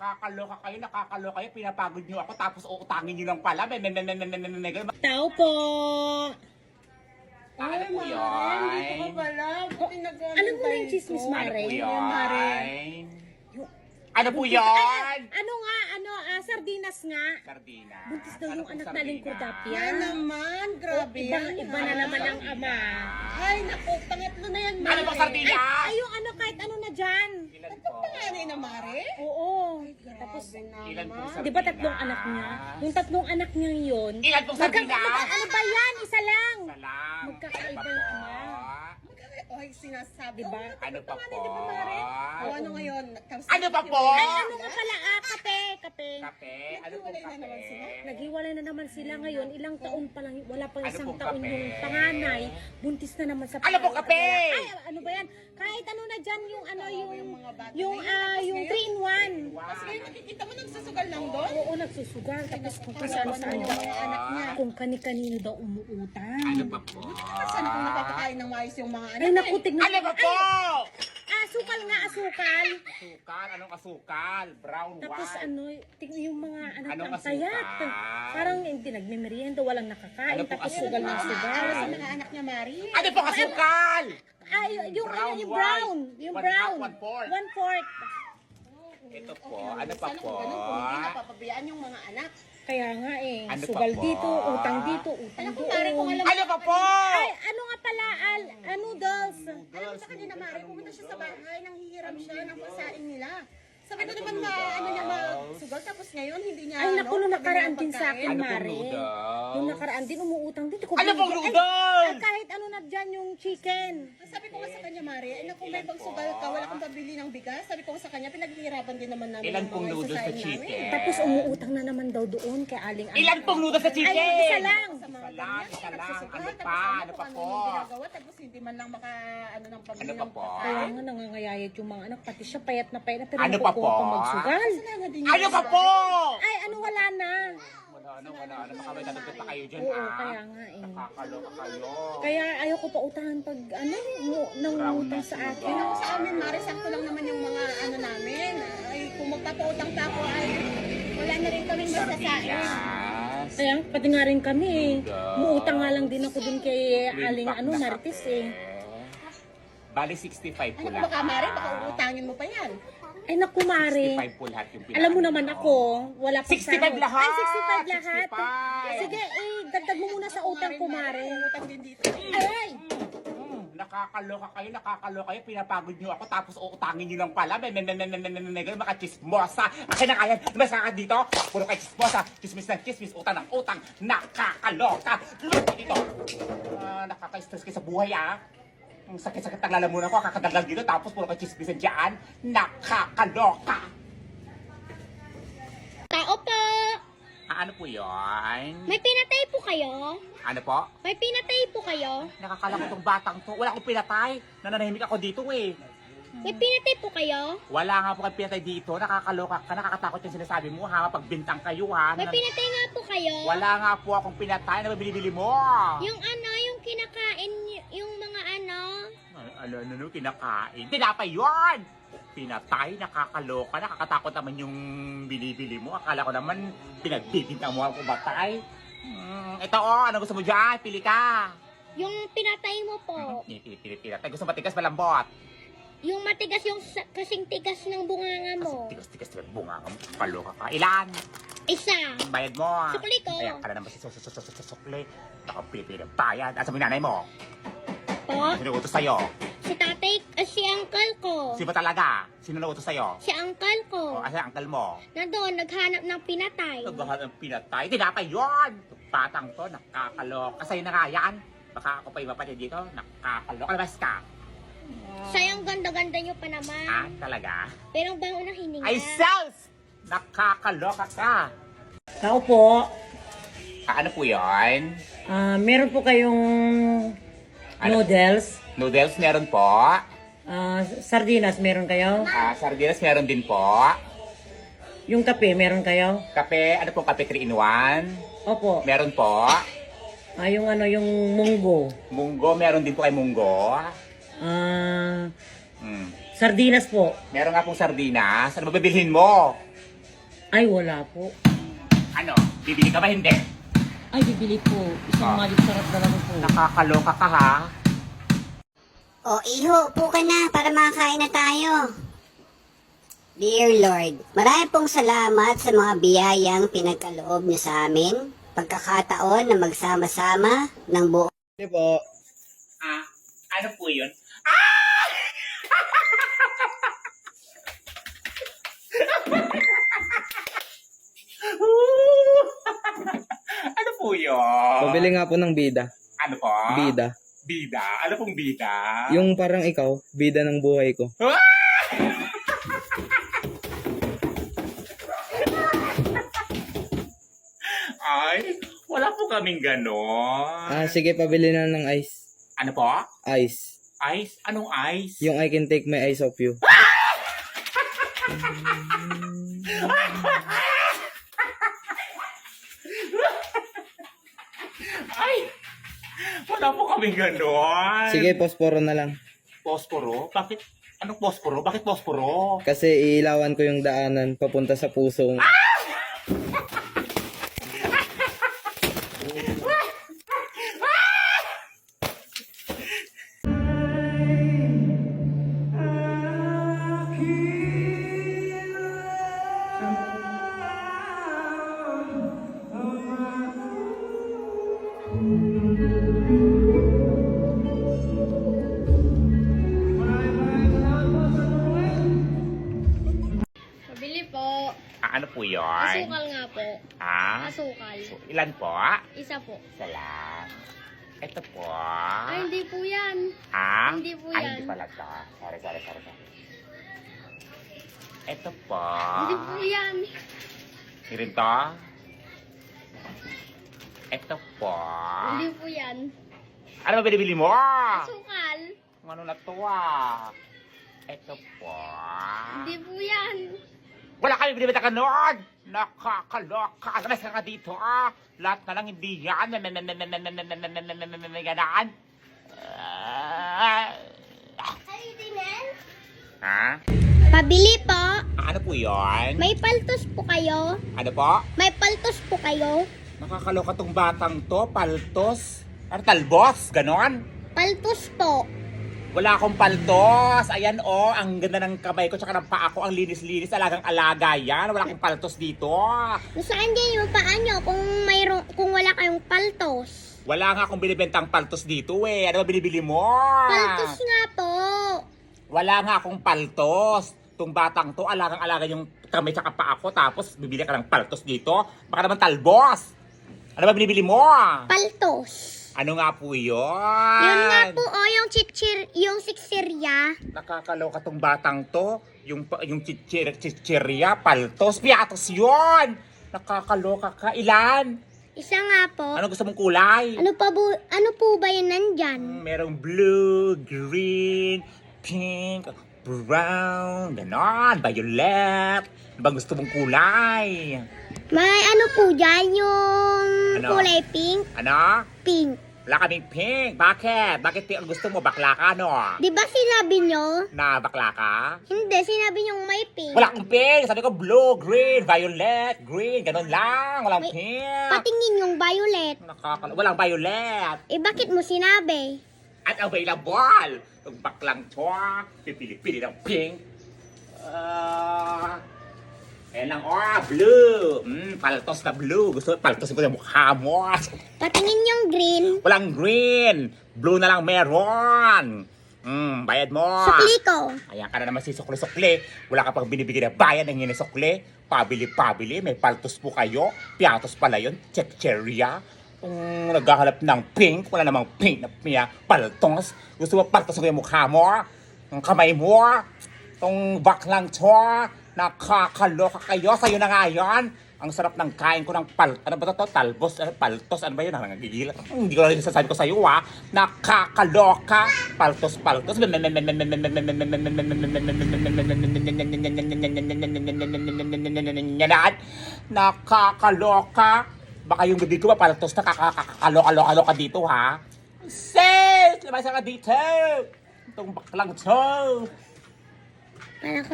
Nakakaloka kayo, pinapagod nyo ako, tapos uutangin nyo lang pala. Tao po! Ano po Dito yan? ka pala. Buti nag-ano Alam mo na yung tayo chismis, ito. Mare? Ano po Yung Mare. yan? Ano po yan? Sardinas nga. Sardinas. Buntis daw Ano yung pong anak na sardinas? Lingkurdapia. Yan naman. Grabe Iba, yan. iba na naman ang ama. Ay, naku. Pangatlo na yan, Mare. Ano pong sardinas? Ay, yung ano, kahit ano na dyan. Ilan Ito po? panganay na, Mare? Oo. Tapos, Ilan pong sardinas? Di ba tatlong anak niya? Yung tatlong anak niya yun. Ilan pong sardinas? Ano ba yan? Isa lang. Salam. Magkakaiba Ano pa yung po? ama. Ay, sinasabi. Diba? Ano pa po? Di ba, Mare? O, ano ngayon? Ano pa po? Ay, ano nga pala? Kape. Kape? Ano pong Naghiwalay na naman kape? sila? Naghiwalay na naman sila ngayon. Ilang taon pa lang, wala pang Ano isang pong taon kape? yung panganay. Buntis na naman sa Ano pong kape? Ay, ano ba yan? Kahit ano na dyan, yung ano, Yung mga bata yung na yan. Tapos yung ngayon- 3 in 1. Tapos ngayon, nakikita mo nagsusugal lang doon? Oo, nagsusugal. Tapos kung Ano saan ba saan naman daw. yung mga anak niya? Kung kani-kanino daw umuutang. Ano pa po? Saan kung nakakakain ng maayos yung mga anak? Ay, naku, tignan. Ano pa po? Asukal nga, asukal. Asukal? Anong asukal? Brown, Tapos white? ano, tignan yung mga anak Anong ng payat. asukal? Parang hindi nagmimerienda, walang nakakain. Ano pong Tapos asukal? sugal ng sugal. Para sa mga anak niya, Mari. Ano pong asukal? Ay, yung Brown, yung white. brown. Yung One brown. half, 1/4. 1/4. Ito po. Ano pa Sana po? kung ganun, kung hindi napapabayaan yung mga anak. Kaya nga eh, Ano pa sugal po? dito, utang dito, utang Alam ko, doon. Mari, kung alam Ano pa po? Ay, ano nga pala, noodles. Alam mo sa kanina, Mari, pumunta siya sa bahay, nang hihiram siya ng pasaing nila. Sabi ko naman ano niya magsugal, tapos ngayon hindi niya Ay, naku, nung sabi nakaraan niya din sa pagkain. akin, Ano pong Mari. noodles? Yung nakaraan din, umuutang din. Ko Ano pong binigyan. noodles? Ay, kahit ano na dyan, yung chicken. Sabi ko nga sa kanya, Mari, ay naku, may pagsugal ka, wala kang pabili ng bigas. Sabi ko nga sa kanya, pinaghihirapan din naman namin Ilan yung pong mga noodles sa isasaing chicken? namin. Tapos umuutang na naman daw doon kay Aling Ana. Ilan pong noodles sa chicken? Ay, isa lang. Sa mga Isa lang, ganyan, isa lang. nagsusugal, Ano tapos pa? ano Ano pa kung po? yung ginagawa, tapos hindi man lang ano ng pabili Ano pa ng po? Kaya pagkain. nga nangangayayat yung mga anak, pati siya payat na pero Ano pa nakukuha po? pang magsugal. Kasalanan din yun. Ano pa po? Ay, ano wala na. Ano, baka may natutut pa kayo dyan, Oo, kaya nga eh. Nakakaloka kayo. Kaya ayoko pa utahan pag nangungutang sa akin. Ako sa amin, Mari, sakto lang naman yung mga ano namin. Ay, kung magpapautang tapo ay wala na rin kaming masasain. Sardinas. Kaya pati nga rin kami eh. Noodles. Muutang nga lang din ako dun kay Twin Aling pack na Marites kape. eh. Bali 65 po Ano lahat. baka, Mari, baka uutangin mo pa yan. Ay naku, Mari. 65 po lahat yung Alam mo naman ako, wala pa 65 lahat! Ay, 65 lahat. 65. Sige, dagdag mo muna sa utang ko, Mari. Utang din dito. Ay! Nakakaloka kayo, pinapagod nyo ako, tapos uutangin nyo lang pala, mga chismosa. Akin na kaya, mas ka dito, puro kayo chismosa, chismis ng chismis, utang ng utang, nakakaloka. Lupa dito. Nakaka-stress kayo sa buhay, Ang sakit-sakit ng lalamunan ko, kakadalag dito, tapos puro kayo chismisan dyan, nakakaloka. Tao po! Ano po yun? May pinatay po kayo? Ano po? May pinatay po kayo? Nakakala ko tong batang to. Wala akong pinatay. Nananahimik ako dito eh. May pinatay po kayo? Wala nga po kang pinatay dito. Nakakaloka ka. Nakakatakot yung sinasabi mo ha. Pagbintang kayo ha. May pinatay nga po kayo? Wala nga po akong pinatay na binibili mo. Yung ano, yung kinakain, yung mga ano? Ano, kinakain. Tinapay yun! Pinatay, nakakaloka, nakakatakot naman yung binibili mo. Akala ko naman pinagbibintang mo ako batay. Ito ano gusto mo dyan? Pili ka. Yung pinatay mo po. Pinatay. Gusto matigas malambot. Yung matigas, yung kasing tigas ng bunganga mo. Tigas bunga ka. Kaloka ka. Ilan? Isa. Bayad mo. Sukli ko. Ayan ka na naman sa sukli. Nakapili ng bayad. Asa mo yung nanay mo? Po? Sino utos sa'yo? Si tatay, si uncle ko. Sino ba talaga? Sino na utos sa'yo? Si uncle ko. Asa yung uncle mo? Nandoon, naghanap ng pinatay. Nagbahat ng pinatay. Tinapay yun! Batang to, nakakaloka. Sa'yo na nga yan. Baka ako pa yung mapatid dito. Nakakaloka. Labas ka. Sayang ganda-ganda nyo pa naman. Talaga? Pero ang bango ng hininga. Ay, sus! Nakakaloka ka. Tao po, Ano po yun? meron po kayong noodles, Noodles meron po. sardinas meron kayo, Sardinas meron din po. yung kape meron kayo. Kape, ano pong kape 3 in 1? Opo, Meron po. yung yung munggo. Munggo, meron din po kay Munggo. Ah, Hmm. sardinas po. Meron nga pong sardinas. Ano ba bibilhin mo? Ay, wala po. Ano? Bibili ka ba hindi? Ay, bibili po. Isang Ah. malit sarap na lang po. Nakakaloka ka ha? O, iho, upo ka na para makakain na tayo. Dear Lord, marami pong salamat sa mga biyayang pinagkaloob niyo sa amin. Pagkakataon na magsama-sama ng buo. Hindi po. Ah, ano po yun? Ano po yun? Pabili nga po ng bida. Ano po? Bida. Bida? Ano pong bida? Yung parang ikaw, bida ng buhay ko. Ay, wala po kaming ganon. Sige, pabili na ng ice. Ano po? Ice. Ice? Anong ice? Yung I can take my eyes off you. Ay, wala po kaming ganon. Sige, posporo na lang. Posporo? Bakit? Anong posporo? Bakit posporo? Kasi iilawan ko yung daanan papunta sa puso. Pabili po. Ano po yun? Asukal nga po. Ah? Asukal. Ilan po? Isa po. Salam. Ito po. Ay, hindi po yan. Ah? Hindi po Ay, yan. hindi pala to. Sorry. Ito po. Hindi po yan. Hindi rin to. Ito po. Hindi po yan. Ano ba binibili mo? Asukal. Ano na to ah? Ito po. Hindi po yan. Wala kami binibenta ka noon! Nakakaloka! Alas ka nga dito ah! Lahat na lang hindi yan! Ganaan! Ha? Pabili po. Ano po yun? May paltos po kayo. Ano po? May paltos po kayo. Nakakaloka tong batang to, paltos. Ano, talbos? Ganon? Paltos po. Wala akong paltos. Ayan oh, ang ganda ng kamay ko tsaka ng paa ko. Ang linis-linis, alagang-alaga yan. Wala akong paltos dito. Saan din yung paa nyo kung wala kayong paltos? Wala nga akong binibentang paltos dito eh. Ano ba binibili mo? Paltos nga po. Wala nga akong paltos. Itong batang to, alagang-alaga yung kamay tsaka paa ko. Tapos bibili ka ng paltos dito. Baka naman talbos. Ano ba binibili mo? Paltos. Ano nga po yun? Yun nga po, yung siksirya. Nakakaloka tong batang to. Yung chichirya, paltos, piatos yun. Nakakaloka ka. Ilan? Isa nga po. Ano gusto mong kulay? Ano po ba yun nandyan? Merong blue, green, pink, brown, ganon, violet. Ano ba gusto mong kulay? May ano po dyan, yung Ano? kulay pink? Ano? Pink. Wala kaming pink. Bakit? Bakit ang gusto mo? Bakla ka, no? Di ba sinabi nyo? Na bakla ka? Hindi, sinabi nyo may pink. Wala akong pink. Sabi ko blue, green, violet, green. Ganon lang. Walang May- pink. Patingin yung violet. Walang violet. Eh, bakit mo sinabi? At available. Itong baklang to, pipili-pili ng pink. Ayan lang, blue. Paltos na blue. Gusto paltos ko yung mukha mo. Patingin yung green. Walang green. Blue na lang meron. Bayad mo. Sukli ko. Ayan ka na naman si sukli-sukli. Wala ka pang binibigyan na bayad ng yun sukli. Pabili-pabili. May paltos po kayo. Piatos pala yun. Checheria. Kung naghahanap ng pink, wala namang pink na paltos. Gusto mo paltos ko yung mukha mo? Ang kamay mo? Itong baklang to? Nakakaloka kayo. Sa'yo na nga yan. Ang sarap ng kain ko ng ano ba to? Talbos? Ano, paltos? Ano ba yun? Nangagigil. Hindi ko lang sasabi ko sa'yo ha. Nakakaloka. Paltos. Nakakaloka. Baka yung bibig ko ba paltos na kakakaloka dito ha. Sis! Lumasa ka dito. Itong baklang to. Parang